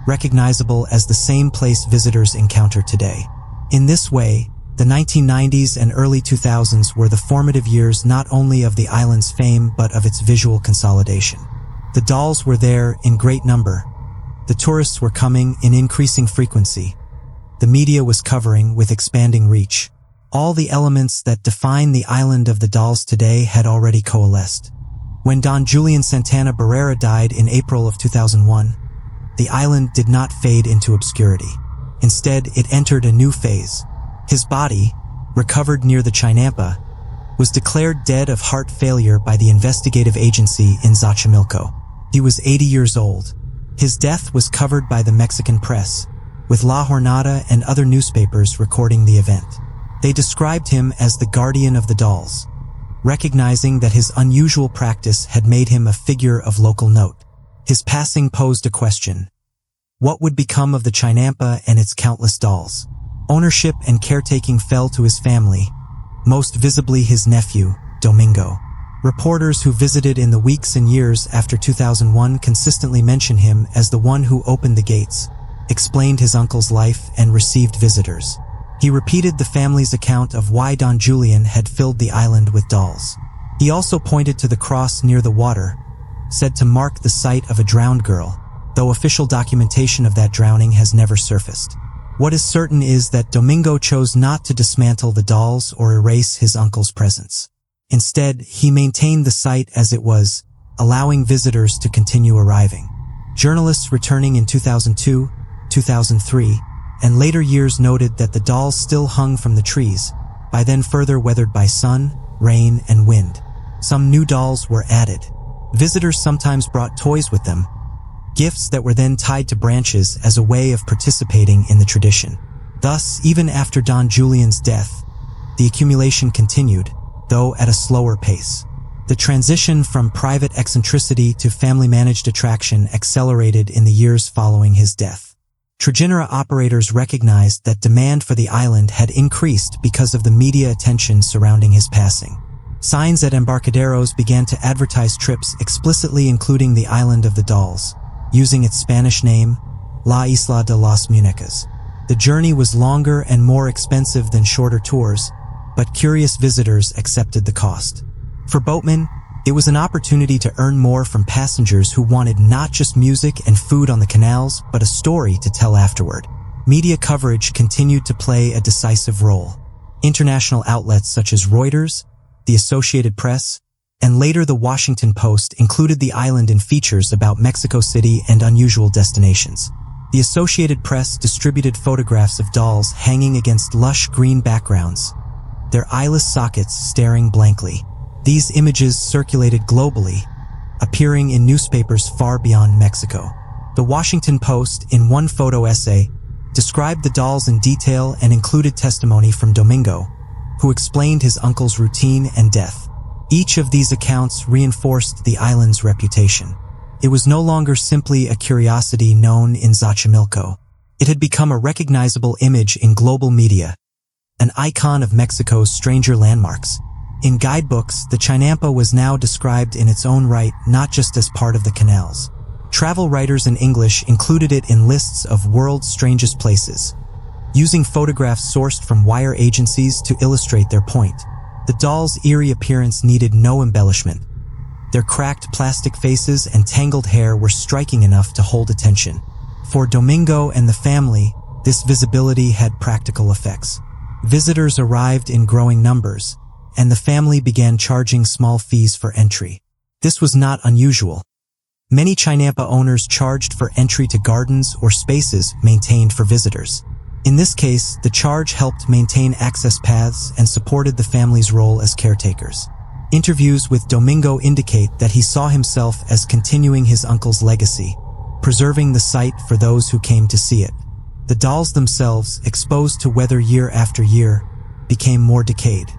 recognizable as the same place visitors encounter today. In this way, the 1990s and early 2000s were the formative years not only of the island's fame but of its visual consolidation. The dolls were there in great number. The tourists were coming in increasing frequency. The media was covering with expanding reach. All the elements that define the island of the dolls today had already coalesced. When Don Julián Santana Barrera died in April of 2001, the island did not fade into obscurity. Instead, it entered a new phase. His body, recovered near the chinampa, was declared dead of heart failure by the investigative agency in Xochimilco. He was 80 years old. His death was covered by the Mexican press, with La Jornada and other newspapers recording the event. They described him as the guardian of the dolls, recognizing that his unusual practice had made him a figure of local note. His passing posed a question. What would become of the chinampa and its countless dolls? Ownership and caretaking fell to his family, most visibly his nephew, Domingo. Reporters who visited in the weeks and years after 2001 consistently mention him as the one who opened the gates, explained his uncle's life, and received visitors. He repeated the family's account of why Don Julián had filled the island with dolls. He also pointed to the cross near the water, said to mark the site of a drowned girl, though official documentation of that drowning has never surfaced. What is certain is that Domingo chose not to dismantle the dolls or erase his uncle's presence. Instead, he maintained the site as it was, allowing visitors to continue arriving. Journalists returning in 2002, 2003, and later years noted that the dolls still hung from the trees, by then further weathered by sun, rain, and wind. Some new dolls were added. Visitors sometimes brought toys with them, gifts that were then tied to branches as a way of participating in the tradition. Thus, even after Don Julián's death, the accumulation continued, though at a slower pace. The transition from private eccentricity to family-managed attraction accelerated in the years following his death. Trajinera operators recognized that demand for the island had increased because of the media attention surrounding his passing. Signs at embarcaderos began to advertise trips explicitly including the Island of the Dolls, using its Spanish name, La Isla de las Muñecas. The journey was longer and more expensive than shorter tours, but curious visitors accepted the cost. For boatmen, it was an opportunity to earn more from passengers who wanted not just music and food on the canals, but a story to tell afterward. Media coverage continued to play a decisive role. International outlets such as Reuters, the Associated Press, and later the Washington Post included the island in features about Mexico City and unusual destinations. The Associated Press distributed photographs of dolls hanging against lush green backgrounds, their eyeless sockets staring blankly. These images circulated globally, appearing in newspapers far beyond Mexico. The Washington Post, in one photo essay, described the dolls in detail and included testimony from Domingo, who explained his uncle's routine and death. Each of these accounts reinforced the island's reputation. It was no longer simply a curiosity known in Xochimilco. It had become a recognizable image in global media, an icon of Mexico's stranger landmarks. In guidebooks, the chinampa was now described in its own right, not just as part of the canals. Travel writers in English included it in lists of world's strangest places, using photographs sourced from wire agencies to illustrate their point. The doll's eerie appearance needed no embellishment. Their cracked plastic faces and tangled hair were striking enough to hold attention. For Domingo and the family, this visibility had practical effects. Visitors arrived in growing numbers, and the family began charging small fees for entry. This was not unusual. Many chinampa owners charged for entry to gardens or spaces maintained for visitors. In this case, the charge helped maintain access paths and supported the family's role as caretakers. Interviews with Domingo indicate that he saw himself as continuing his uncle's legacy, preserving the site for those who came to see it. The dolls themselves, exposed to weather year after year, became more decayed.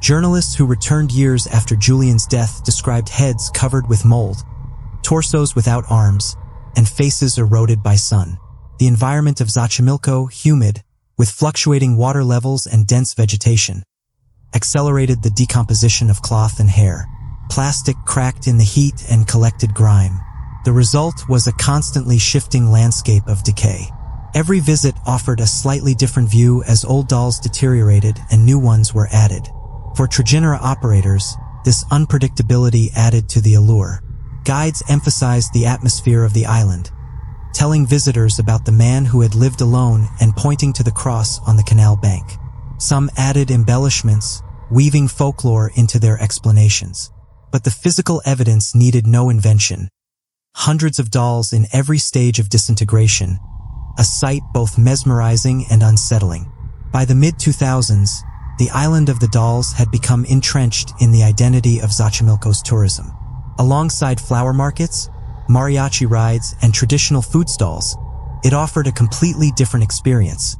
Journalists who returned years after Julián's death described heads covered with mold, torsos without arms, and faces eroded by sun. The environment of Xochimilco, humid, with fluctuating water levels and dense vegetation, accelerated the decomposition of cloth and hair. Plastic cracked in the heat and collected grime. The result was a constantly shifting landscape of decay. Every visit offered a slightly different view as old dolls deteriorated and new ones were added. For Trajinera operators, this unpredictability added to the allure. Guides emphasized the atmosphere of the island, telling visitors about the man who had lived alone and pointing to the cross on the canal bank. Some added embellishments, weaving folklore into their explanations. But the physical evidence needed no invention. Hundreds of dolls in every stage of disintegration, a sight both mesmerizing and unsettling. By the mid-2000s, the Island of the Dolls had become entrenched in the identity of Xochimilco's tourism. Alongside flower markets, mariachi rides, and traditional food stalls, it offered a completely different experience.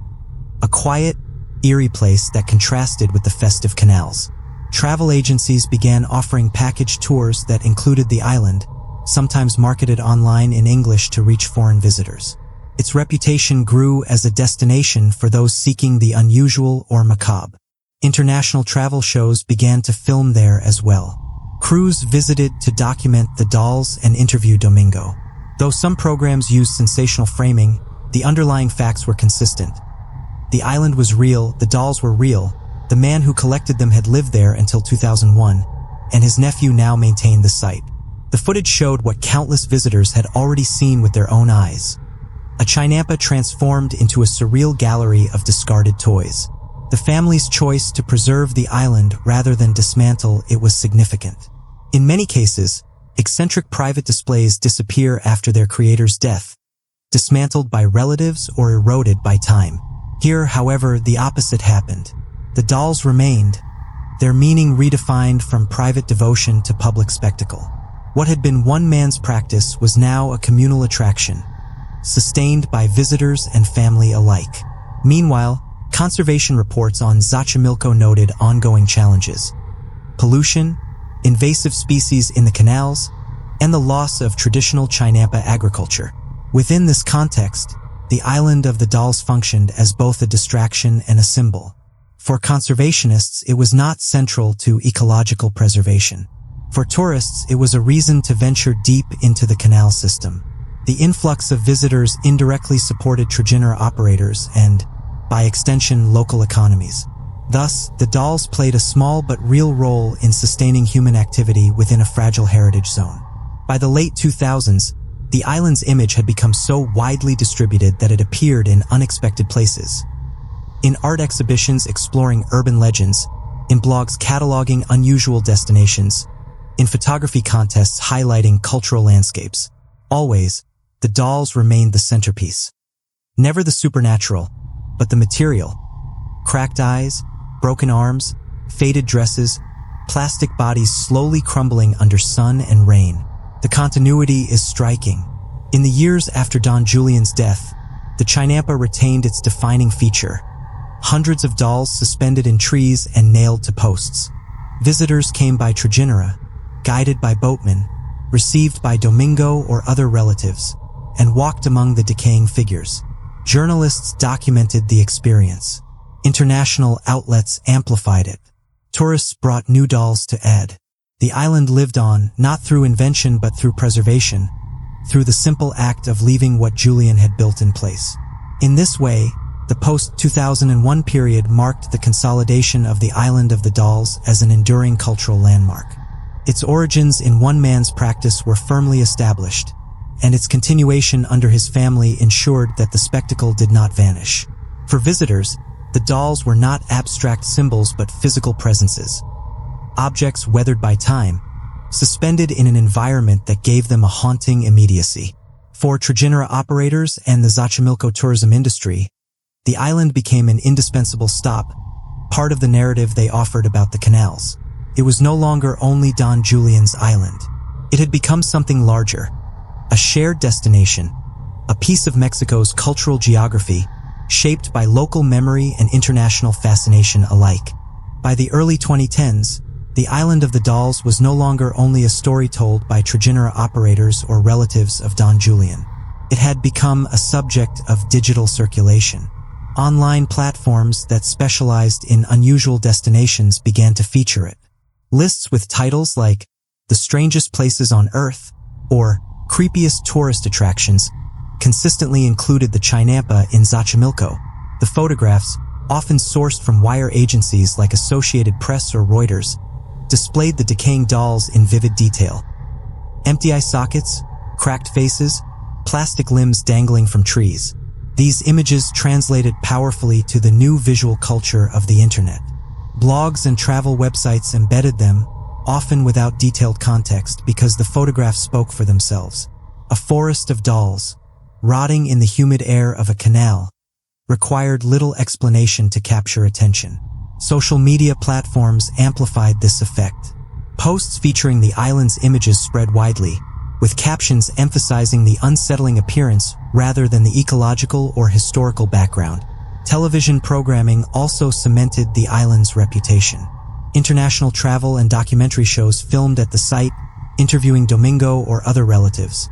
A quiet, eerie place that contrasted with the festive canals. travel agencies began offering package tours that included the island, sometimes marketed online in English to reach foreign visitors. Its reputation grew as a destination for those seeking the unusual or macabre. International travel shows began to film there as well. Crews visited to document the dolls and interview Domingo. Though some programs used sensational framing, the underlying facts were consistent. The island was real, the dolls were real, the man who collected them had lived there until 2001, and his nephew now maintained the site. The footage showed what countless visitors had already seen with their own eyes. A chinampa transformed into a surreal gallery of discarded toys. The family's choice to preserve the island rather than dismantle it was significant. In many cases, eccentric private displays disappear after their creator's death, dismantled by relatives or eroded by time. Here, however, the opposite happened. The dolls remained, their meaning redefined from private devotion to public spectacle. What had been one man's practice was now a communal attraction, sustained by visitors and family alike. Meanwhile, conservation reports on Xochimilco noted ongoing challenges: pollution, invasive species in the canals, and the loss of traditional chinampa agriculture. Within this context, the island of the dolls functioned as both a distraction and a symbol. For conservationists, it was not central to ecological preservation. For tourists, it was a reason to venture deep into the canal system. The influx of visitors indirectly supported trigenera operators and, by extension, local economies. Thus, the dolls played a small but real role in sustaining human activity within a fragile heritage zone. By the late 2000s, the island's image had become so widely distributed that it appeared in unexpected places. In art exhibitions exploring urban legends, in blogs cataloging unusual destinations, in photography contests highlighting cultural landscapes. Always, the dolls remained the centerpiece. Never the supernatural, but the material. Cracked eyes, broken arms, faded dresses, plastic bodies slowly crumbling under sun and rain. The continuity is striking. In the years after Don Julian's death, the chinampa retained its defining feature: hundreds of dolls suspended in trees and nailed to posts. Visitors came by trigenera, guided by boatmen, received by Domingo or other relatives, and walked among the decaying figures. Journalists documented the experience. International outlets amplified it. Tourists brought new dolls to add. The island lived on, not through invention but through preservation, through the simple act of leaving what Julian had built in place. In this way, the post-2001 period marked the consolidation of the island of the dolls as an enduring cultural landmark. Its origins in one man's practice were firmly established, and its continuation under his family ensured that the spectacle did not vanish. For visitors, the dolls were not abstract symbols but physical presences. Objects weathered by time, suspended in an environment that gave them a haunting immediacy. For trigenera operators and the Xochimilco tourism industry, the island became an indispensable stop, part of the narrative they offered about the canals. It was no longer only Don Julian's island. It had become something larger, a shared destination, a piece of Mexico's cultural geography, shaped by local memory and international fascination alike. By the early 2010s, the island of the dolls was no longer only a story told by trigenera operators or relatives of Don Julian. It had become a subject of digital circulation. Online platforms that specialized in unusual destinations began to feature it. Lists with titles like The Strangest Places on Earth or Creepiest Tourist Attractions consistently included the chinampa in Xochimilco. The photographs, often sourced from wire agencies like Associated Press or Reuters, displayed the decaying dolls in vivid detail. Empty eye sockets, cracked faces, plastic limbs dangling from trees. These images translated powerfully to the new visual culture of the internet. Blogs and travel websites embedded them, often without detailed context because the photographs spoke for themselves. A forest of dolls, rotting in the humid air of a canal, required little explanation to capture attention. Social media platforms amplified this effect. Posts featuring the island's images spread widely, with captions emphasizing the unsettling appearance rather than the ecological or historical background. Television programming also cemented the island's reputation. International travel and documentary shows filmed at the site, interviewing Domingo or other relatives,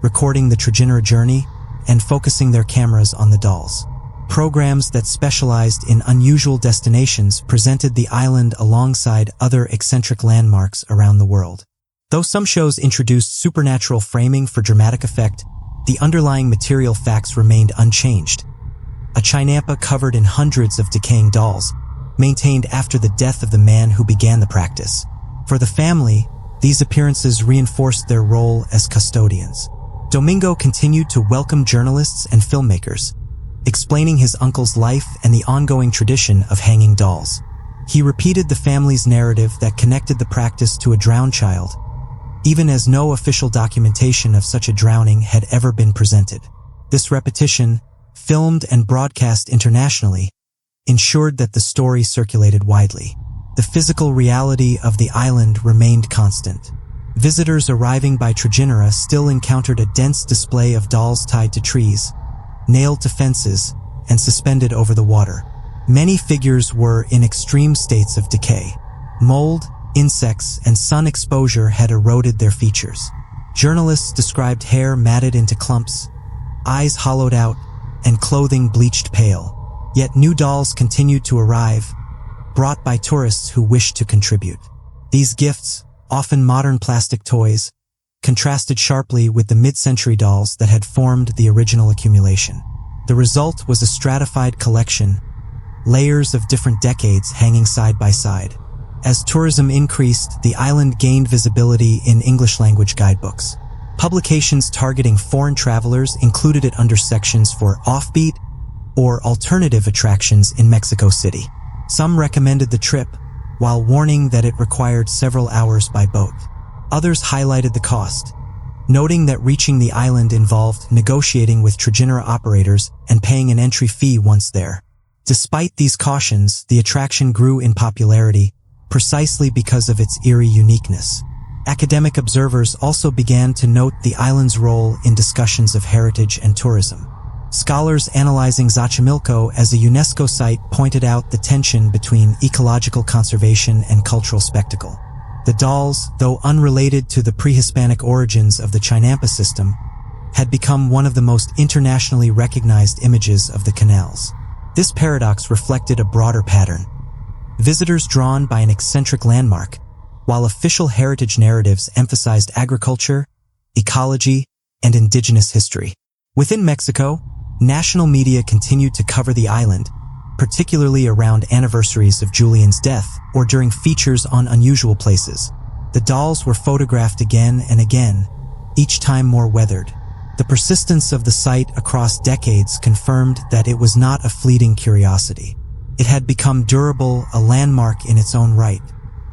recording the Trajinera journey, and focusing their cameras on the dolls. Programs that specialized in unusual destinations presented the island alongside other eccentric landmarks around the world. Though some shows introduced supernatural framing for dramatic effect, the underlying material facts remained unchanged. A chinampa covered in hundreds of decaying dolls, maintained after the death of the man who began the practice. For the family, these appearances reinforced their role as custodians. Domingo continued to welcome journalists and filmmakers, explaining his uncle's life and the ongoing tradition of hanging dolls. He repeated the family's narrative that connected the practice to a drowned child, even as no official documentation of such a drowning had ever been presented. This repetition, filmed and broadcast internationally, ensured that the story circulated widely. The physical reality of the island remained constant. Visitors arriving by Trajinera still encountered a dense display of dolls tied to trees, nailed to fences, and suspended over the water. Many figures were in extreme states of decay. Mold, insects, and sun exposure had eroded their features. Journalists described hair matted into clumps, eyes hollowed out, and clothing bleached pale. Yet new dolls continued to arrive, brought by tourists who wished to contribute. These gifts, often modern plastic toys, contrasted sharply with the mid-century dolls that had formed the original accumulation. The result was a stratified collection, layers of different decades hanging side by side. As tourism increased, the island gained visibility in English-language guidebooks. Publications targeting foreign travelers included it under sections for offbeat or alternative attractions in Mexico City. Some recommended the trip, while warning that it required several hours by boat. Others highlighted the cost, noting that reaching the island involved negotiating with Trajinera operators and paying an entry fee once there. Despite these cautions, the attraction grew in popularity, precisely because of its eerie uniqueness. Academic observers also began to note the island's role in discussions of heritage and tourism. Scholars analyzing Xochimilco as a UNESCO site pointed out the tension between ecological conservation and cultural spectacle. The dolls, though unrelated to the pre-Hispanic origins of the chinampa system, had become one of the most internationally recognized images of the canals. This paradox reflected a broader pattern. Visitors drawn by an eccentric landmark, while official heritage narratives emphasized agriculture, ecology, and indigenous history. Within Mexico, national media continued to cover the island, particularly around anniversaries of Julián's death or during features on unusual places. The dolls were photographed again and again, each time more weathered. The persistence of the site across decades confirmed that it was not a fleeting curiosity. It had become durable, a landmark in its own right.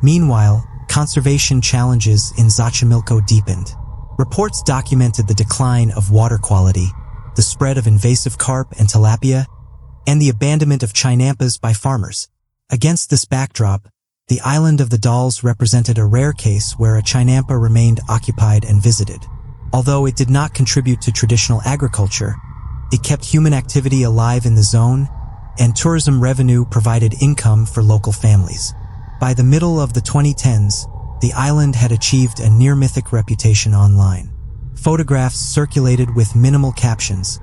Meanwhile, conservation challenges in Xochimilco deepened. Reports documented the decline of water quality, the spread of invasive carp and tilapia, and the abandonment of chinampas by farmers. Against this backdrop, the island of the dolls represented a rare case where a chinampa remained occupied and visited. Although it did not contribute to traditional agriculture, it kept human activity alive in the zone, and tourism revenue provided income for local families. By the middle of the 2010s, the island had achieved a near-mythic reputation online. Photographs circulated with minimal captions,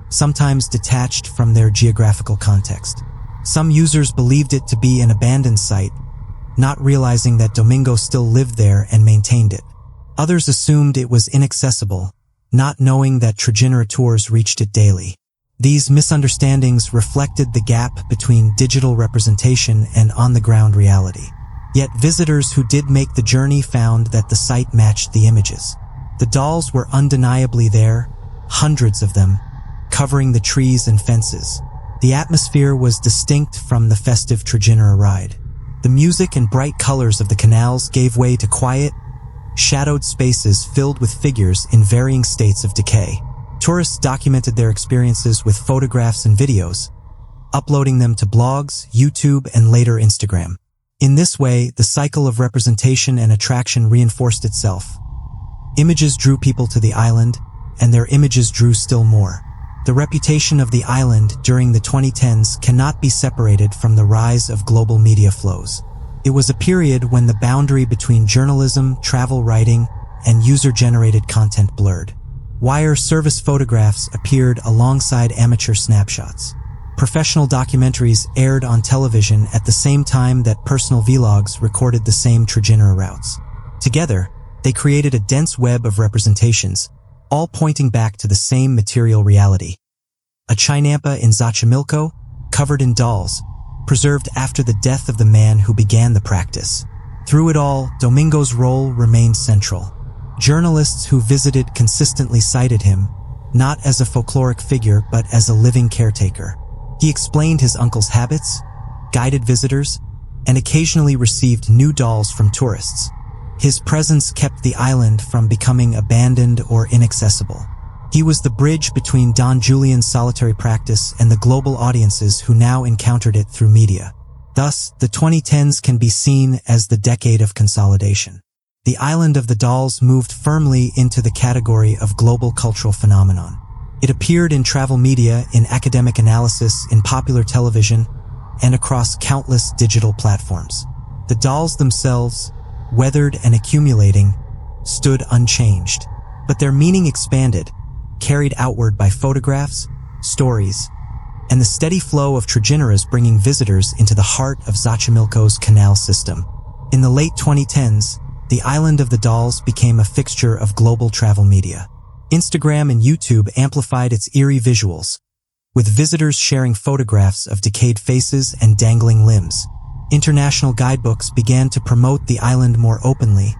sometimes detached from their geographical context. Some users believed it to be an abandoned site, not realizing that Domingo still lived there and maintained it. Others assumed it was inaccessible, not knowing that Trajinera tours reached it daily. These misunderstandings reflected the gap between digital representation and on-the-ground reality. Yet visitors who did make the journey found that the site matched the images. The dolls were undeniably there, hundreds of them, covering the trees and fences. The atmosphere was distinct from the festive Trajinera ride. The music and bright colors of the canals gave way to quiet, shadowed spaces filled with figures in varying states of decay. Tourists documented their experiences with photographs and videos, uploading them to blogs, YouTube, and later Instagram. In this way, the cycle of representation and attraction reinforced itself. Images drew people to the island, and their images drew still more. The reputation of the island during the 2010s cannot be separated from the rise of global media flows. It was a period when the boundary between journalism, travel writing, and user-generated content blurred. Wire service photographs appeared alongside amateur snapshots. Professional documentaries aired on television at the same time that personal vlogs recorded the same trajectory routes. Together, they created a dense web of representations, all pointing back to the same material reality. A chinampa in Xochimilco, covered in dolls, preserved after the death of the man who began the practice. Through it all, Domingo's role remained central. Journalists who visited consistently cited him, not as a folkloric figure but as a living caretaker. He explained his uncle's habits, guided visitors, and occasionally received new dolls from tourists. His presence kept the island from becoming abandoned or inaccessible. He was the bridge between Don Julian's solitary practice and the global audiences who now encountered it through media. Thus, the 2010s can be seen as the decade of consolidation. The Island of the Dolls moved firmly into the category of global cultural phenomenon. It appeared in travel media, in academic analysis, in popular television, and across countless digital platforms. The dolls themselves, weathered and accumulating, stood unchanged. But their meaning expanded, carried outward by photographs, stories, and the steady flow of trajineras bringing visitors into the heart of Xochimilco's canal system. In the late 2010s, the Island of the Dolls became a fixture of global travel media. Instagram and YouTube amplified its eerie visuals, with visitors sharing photographs of decayed faces and dangling limbs. International guidebooks began to promote the island more openly,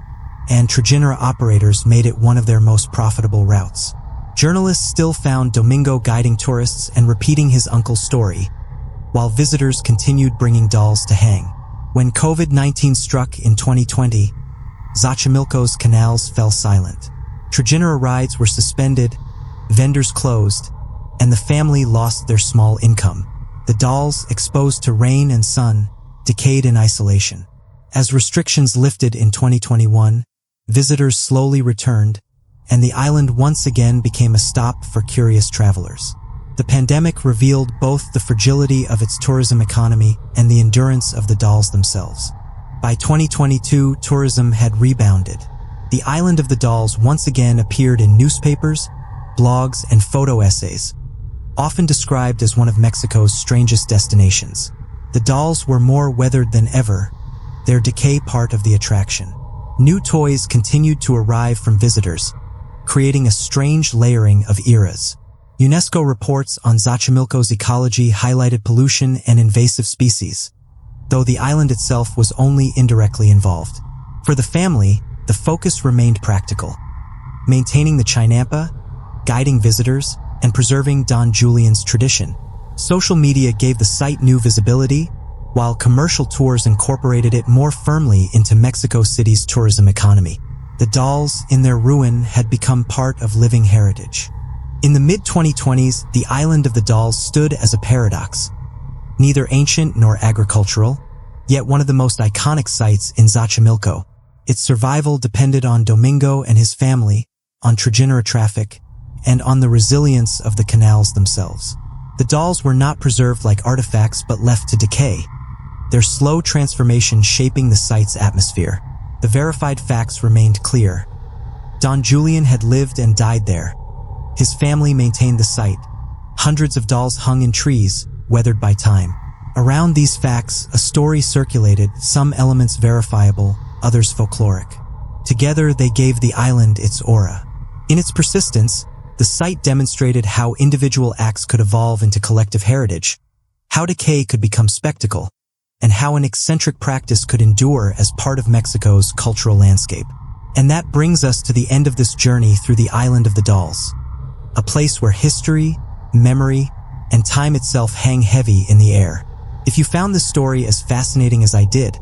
and trajinera operators made it one of their most profitable routes. Journalists still found Domingo guiding tourists and repeating his uncle's story, while visitors continued bringing dolls to hang. When COVID-19 struck in 2020, Xochimilco's canals fell silent. Trajinera rides were suspended, vendors closed, and the family lost their small income. The dolls, exposed to rain and sun, decayed in isolation. As restrictions lifted in 2021, visitors slowly returned, and the island once again became a stop for curious travelers. The pandemic revealed both the fragility of its tourism economy and the endurance of the dolls themselves. By 2022, tourism had rebounded. The Island of the Dolls once again appeared in newspapers, blogs, and photo essays, often described as one of Mexico's strangest destinations. The dolls were more weathered than ever, their decay part of the attraction. New toys continued to arrive from visitors, creating a strange layering of eras. UNESCO reports on Xochimilco's ecology highlighted pollution and invasive species, though the island itself was only indirectly involved. For the family, the focus remained practical, maintaining the chinampa, guiding visitors, and preserving Don Julian's tradition. Social media gave the site new visibility, while commercial tours incorporated it more firmly into Mexico City's tourism economy. The dolls, in their ruin, had become part of living heritage. In the mid-2020s, the Island of the Dolls stood as a paradox, neither ancient nor agricultural, yet one of the most iconic sites in Xochimilco. Its survival depended on Domingo and his family, on trajinera traffic, and on the resilience of the canals themselves. The dolls were not preserved like artifacts but left to decay, their slow transformation shaping the site's atmosphere. The verified facts remained clear. Don Julián had lived and died there. His family maintained the site. Hundreds of dolls hung in trees, weathered by time. Around these facts, a story circulated, some elements verifiable, others folkloric. Together, they gave the island its aura. In its persistence, the site demonstrated how individual acts could evolve into collective heritage, how decay could become spectacle, and how an eccentric practice could endure as part of Mexico's cultural landscape. And that brings us to the end of this journey through the Island of the Dolls, a place where history, memory, and time itself hang heavy in the air. If you found this story as fascinating as I did,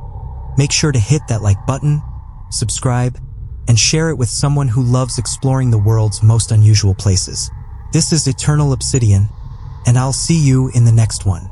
make sure to hit that like button, subscribe, and share it with someone who loves exploring the world's most unusual places. This is Eternal Obsidian, and I'll see you in the next one.